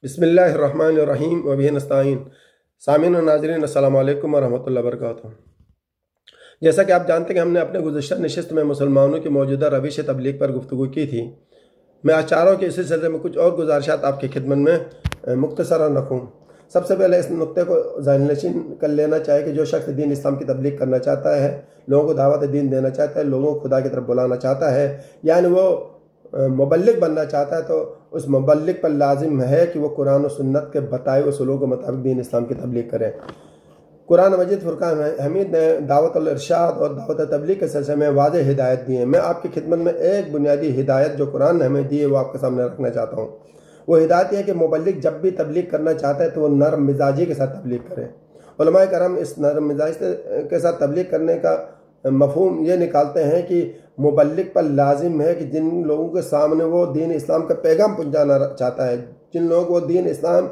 बिस्मिल्लाहिर्रहमानिर्रहीम व बिही नस्तईन। सामीन व नाज़रीन अस्सलामु अलैकुम व रहमतुल्लाहि व बरकातुहू। जैसा कि आप जानते हैं कि हमने अपने गुज़िश्ता नशिस्त में मुसलमानों की मौजूदा रविश तबलीग पर गुफ्तगू की थी। मैं आज चाह रहा हूँ कि इसी सिलसिले में कुछ और गुजारिशात आपकी खिदमत में मुख्तसरन रखूँ। सबसे पहले इस नुक्ते को ज़हननशीन कर लेना चाहिए कि जो शख्स दीन इस्लाम की तबलीग करना चाहता है, लोगों को दावत दीन देना चाहता है, लोगों को खुदा की तरफ बुलाना चाहता है, यानी वो मुबल्लिग बनना चाहता है, तो उस मुबल्लिग पर लाजिम है कि वो कुरान और सुन्नत के बताए उसूलों के मुताबिक दीन इस्लाम की तबलीग करें। कुरान मजीद फुरकान हमीद ने दावत अल इरशाद और दावत तबलीग के सिलसिले में वाज़ेह हिदायत दी है। मैं आपकी खिदमत में एक बुनियादी हिदायत जो कुरान ने हमें दी है वो आपके सामने रखना चाहता हूँ। वो हिदायत है कि मुबल्लिग जब भी तबलीग करना चाहता है तो वो नरम मिजाजी के साथ तबलीग करे। उलमाए करम इस नरम मिजाज के साथ तबलीग करने का मफहूम ये निकालते हैं कि मुबल्लिग पर लाजिम है कि जिन लोगों के सामने वो दीन इस्लाम का पैगाम पहुंचाना चाहता है, जिन लोगों को दीन इस्लाम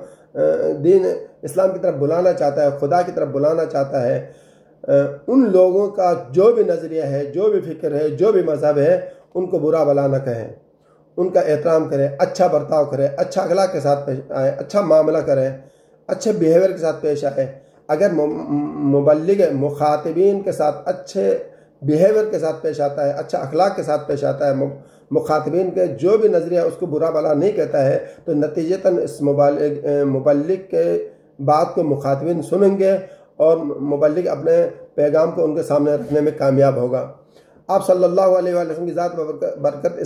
की तरफ बुलाना चाहता है, खुदा की तरफ बुलाना चाहता है, उन लोगों का जो भी नज़रिया है, जो भी फ़िक्र है, जो भी मज़हब है, उनको बुरा भला न कहें, उनका एहतराम करें, अच्छा बर्ताव करें, अच्छा अखलाक के साथ पेश आए, अच्छा मामला करें, अच्छे बिहेवियर के साथ पेश आए। अगर मुबल्लिग मुखातिबीन के साथ अच्छे बिहेवियर के साथ पेश आता है, अच्छा अखलाक के साथ पेश आता है, मुखातिबीन के जो भी नज़रिया उसको बुरा भला नहीं कहता है, तो नतीजतन इस मुबल्लिग के बात को मुखातिबीन सुनेंगे और मुबल्लिग अपने पैगाम को उनके सामने रखने में कामयाब होगा। आप सल्लल्लाहु अलैहि वसल्लम की ज़ात बरकत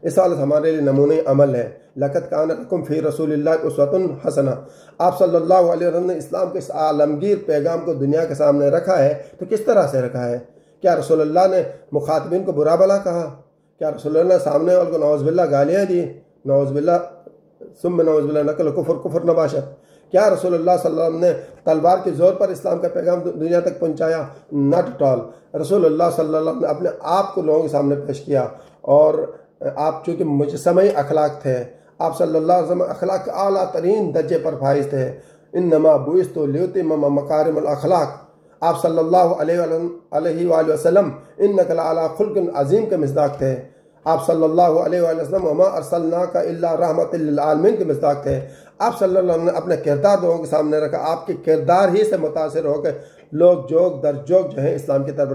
इस हालत हमारे लिए नमूने अमल है। लक़द कान लकुम फ़ी रसूलिल्लाहि उस्वतुन हसना। आप सल्लल्लाहु अलैहि वसल्लम ने इस्लाम के इस आलमगीर पैगाम को दुनिया के सामने रखा है, तो किस तरह से रखा है? क्या रसूलुल्लाह ने मुखातिबीन को बुरा भला कहा? क्या रसूलुल्लाह ने सामने वाले को नौज़बिल्लाह गालियाँ दी? नौज़बिल्लाह सुम्मा नौज़बिल्लाह नकल कुफ़र नबाशत। क्या रसूलुल्लाह सल्लल्लाहु अलैहि वसल्लम ने तलवार के ज़ोर पर इस्लाम का पैगाम दुनिया तक पहुँचाया? Not at all. रसूलुल्लाह सल्लल्लाहु अलैहि वसल्लम ने अपने आप को लोगों के सामने पेश किया और आप चूँकि मुजस्समे अखलाक थे, आप सल्लल्लाहु अलैहि वसल्लम अखलाक के आला तरीन दर्जे पर फाइज थे। इन्नमा बुइस्तु लियुतिम्मा मकारिमल अखलाक। आप सल्लल्लाहु अलैहि वसल्लम इन्नका लअला खुल्किन अज़ीम के मिस्दाक थे। आप सल्लल्लाहु अलैहि वसल्लम वमा अर्सलनाका इल्ला रहमतल लिल आलमीन के मिस्दाक थे। आप सल्लल्लाहु अलैहि वसल्लम ने अपने किरदार लोगों के सामने रखा। आपके किरदार ही से मुतासिर होकर लोग जोग दर जोग जो है इस्लाम की तरफ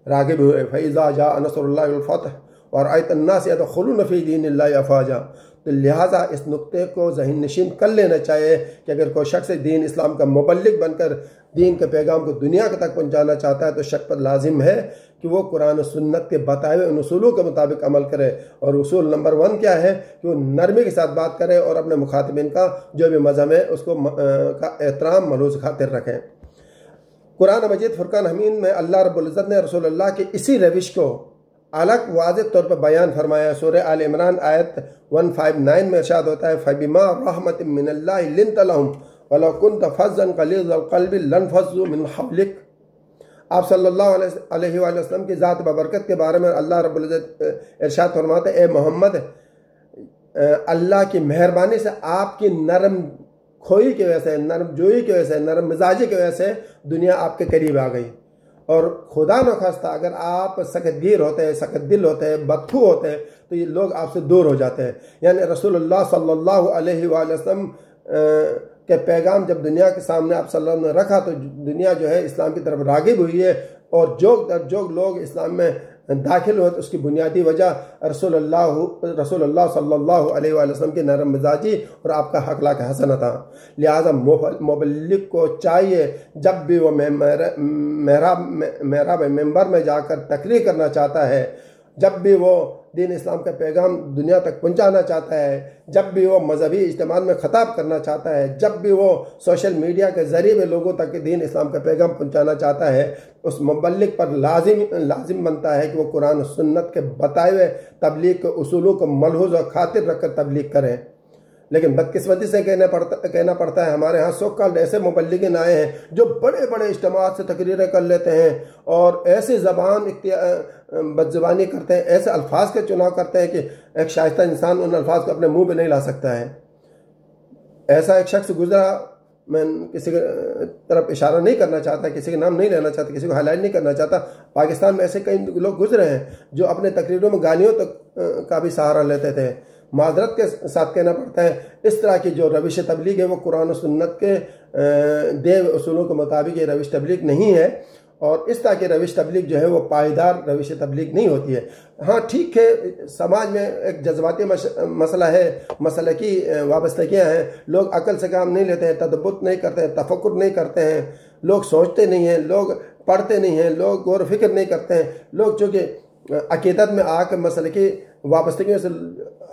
रागिब हुए। फ़इज़ा जाअ नस्रुल्लाहि वल फ़त्ह और आयतन्नास यदखुलून फ़ी दीनिल्लाहि अफ़वाजा। तो लिहाजा इस नुक्ते को ज़हन नशीन कर लेना चाहिए कि अगर कोई शख्स दीन इस्लाम का मुबल्लिग बनकर दीन के पैगाम को दुनिया तक पहुँचाना चाहता है तो शख्स पर लाजिम है कि वो कुरान और सुन्नत के बताए हुए उन उसूलों के मुताबिक अमल करे। और उसूल नंबर 1 क्या है कि वो नरमी के साथ बात करे और अपने मुखातिबिन का जो भी मज़हब है उसको का एहतराम मलूज़ खातिर रखें। कुरान मजीद फुरकान हमीद में अल्लाह रब्बुल इज़्ज़त ने रसूलुल्लाह की इसी रविश को अलग वाज़ेह तौर पर बयान फरमाया। सूरह आल इमरान आयत 159 में इरशाद होता है, फ़बिमा रहमतिन मिनल्लाहि लिन्त लहुम वलौ कुन्त फ़ज़्ज़न ग़लीज़ल क़ल्बि लन्फ़ज़्ज़ू मिन हवलिक। आप सल्लल्लाहु अलैहि वसल्लम की ज़ात बबरकत के बारे में अल्लाह रब्बुल इज़्ज़त इरशाद फरमाते हैं, ए मोहम्मद, अल्लाह की मेहरबानी से आपकी नरम खोई की वजह से, नरम जोई की वजह से, नरम मिजाजी की वजह से दुनिया आपके करीब आ गई। और खुदा न खास्ता अगर आप सकतगीर होते हैं, सख्त दिल होते हैं, बदखू होते हैं, तो ये लोग आपसे दूर हो जाते हैं। यानी रसूलुल्लाह सल्लल्लाहु अलैहि वसल्लम के पैगाम जब दुनिया के सामने आप सल्लल्लाहु अलैहि वसल्लम ने रखा तो दुनिया जो है इस्लाम की तरफ रागिब हुई है और जोग लोग इस्लाम में दाखिल हुए तो उसकी बुनियादी वजह रसूलुल्लाह सल्लल्लाहु अलैहि वसल्लम की नरम मिजाजी और आपका अखलाक हसना था। लिहाजा मुबल्लिग को चाहिए जब भी वो मेहराब मेंबर में जाकर तकरीर करना चाहता है, जब भी वो दीन इस्लाम का पैगाम दुनिया तक पहुंचाना चाहता है, जब भी वो मजहबी इज्तिमा में ख़ताब करना चाहता है, जब भी वो सोशल मीडिया के ज़रिए में लोगों तक दीन इस्लाम का पैगाम पहुंचाना चाहता है, उस मुबल्लिग पर लाजिम बनता है कि वो कुरान और सुन्नत के बताए हुए तबलीग के उसूलों को मलहूज़ और खातिर रखकर तबलीग करें। लेकिन बदकिस्मती से कहना पड़ता है हमारे यहाँ सो कॉल्ड ऐसे मुबल्लिगिन आए हैं जो बड़े बड़े इज्तिमात से तकरीरें कर लेते हैं और ऐसी बदज़बानी करते हैं, ऐसे अल्फाज के चुनाव करते हैं कि एक शाइस्ता इंसान उन अल्फाज को अपने मुंह में नहीं ला सकता है। ऐसा एक शख्स गुजरा, मैं किसी की तरफ इशारा नहीं करना चाहता, किसी का नाम नहीं लेना चाहता, किसी को हाईलाइट नहीं करना चाहता। पाकिस्तान में ऐसे कई लोग गुजरे हैं जो अपने तकरीरों में गालियों तक का भी सहारा लेते थे। माजरत के साथ कहना पड़ता है। इस तरह की जो रविश तबलीग है वो कुरान और सुन्नत के देव उसूलों के मुताबिक ये रविश तबलीग नहीं है, और इस तरह की रविश तबलीग जो है वो पायदार रविश तबलीग नहीं होती है। हाँ ठीक है, समाज में एक जज्बाती मसला है, मसले की वाबस्तगियाँ हैं, लोग अकल से काम नहीं लेते हैं, तदब्बुर नहीं करते हैं, तफक्कुर नहीं करते हैं, लोग सोचते नहीं हैं, लोग पढ़ते नहीं हैं, लोग गौर फिक्र नहीं करते हैं। लोग चूँकि अकीदत में आकर मसले की वाबस्तगियों से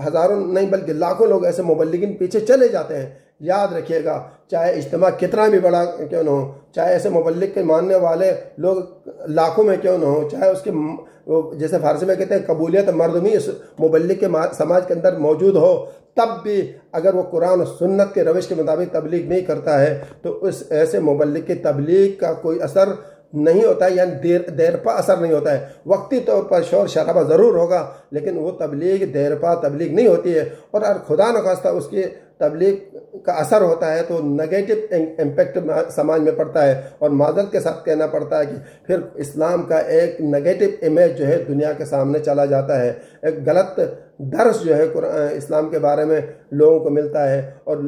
हज़ारों नहीं बल्कि लाखों लोग ऐसे मुबल्लिगिन पीछे चले जाते हैं। याद रखिएगा, चाहे इज्तिमा कितना भी बड़ा क्यों न हो, चाहे ऐसे मुबल्लिग के मानने वाले लोग लाखों में क्यों न हो, चाहे उसके जैसे फारसी में कहते हैं कबूलियत मर्दमी इस मुबल्लिग के समाज के अंदर मौजूद हो, तब भी अगर वो कुरान और सुन्नत के रविश के मुताबिक तबलीग नहीं करता है तो उस ऐसे मुबल्लिग की तबलीग का कोई असर नहीं होता है, यानी देरपा असर नहीं होता है। वक्ती तौर पर शोर शराबा ज़रूर होगा, लेकिन वो तबलीग देरपा तबलीग नहीं होती है। और अगर खुदा न खास्ता उसकी तबलीग का असर होता है तो नेगेटिव इम्पेक्ट समाज में पड़ता है, और माज़रत के साथ कहना पड़ता है कि फिर इस्लाम का एक नेगेटिव इमेज जो है दुनिया के सामने चला जाता है। एक गलत दर्स जो है इस्लाम के बारे में लोगों को मिलता है, और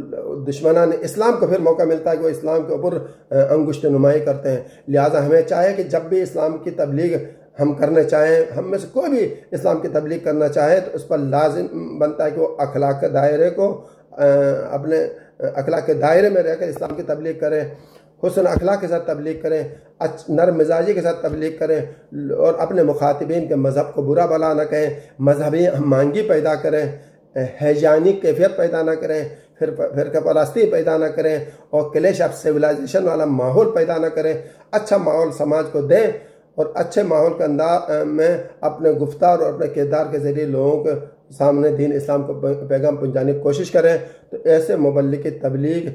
दुश्मनान इस्लाम को फिर मौका मिलता है कि वो इस्लाम के ऊपर अंगुश्त नुमाई करते हैं। लिहाजा हमें चाहिए कि जब भी इस्लाम की तबलीग हम करने चाहें, हम में से कोई भी इस्लाम की तबलीग करना चाहे, तो उस पर लाजिम बनता है कि वो अखलाक के दायरे को अपने अखलाक के दायरे में रहकर इस्लाम की तबलीग करें, हुस्न अखलाक के साथ तबलीग करें, नरम मिजाजी के साथ तबलीग करें, और अपने मुखातिबीन के मज़हब को बुरा भला न कहें, मजहबी हमांगी पैदा करें, हैजानी कैफियत पैदा ना करें, फिर परस्ती पैदा ना करें, और क्लैश ऑफ सिविलाइजेशन वाला माहौल पैदा ना करें। अच्छा माहौल समाज को दें, और अच्छे माहौल के अंदाज में अपने गुफ्तार और अपने किरदार के ज़रिए लोगों के सामने दीन इस्लाम को पैगाम पहुँचाने की कोशिश करें। तो ऐसे मुबल्लिग की तबलीग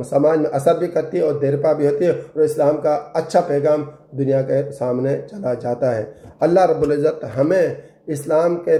समाज में असर भी करती है और देरपा भी होती है, और इस्लाम का अच्छा पैगाम दुनिया के सामने चला जाता है। अल्लाह रब्बुल इज़्ज़त हमें इस्लाम के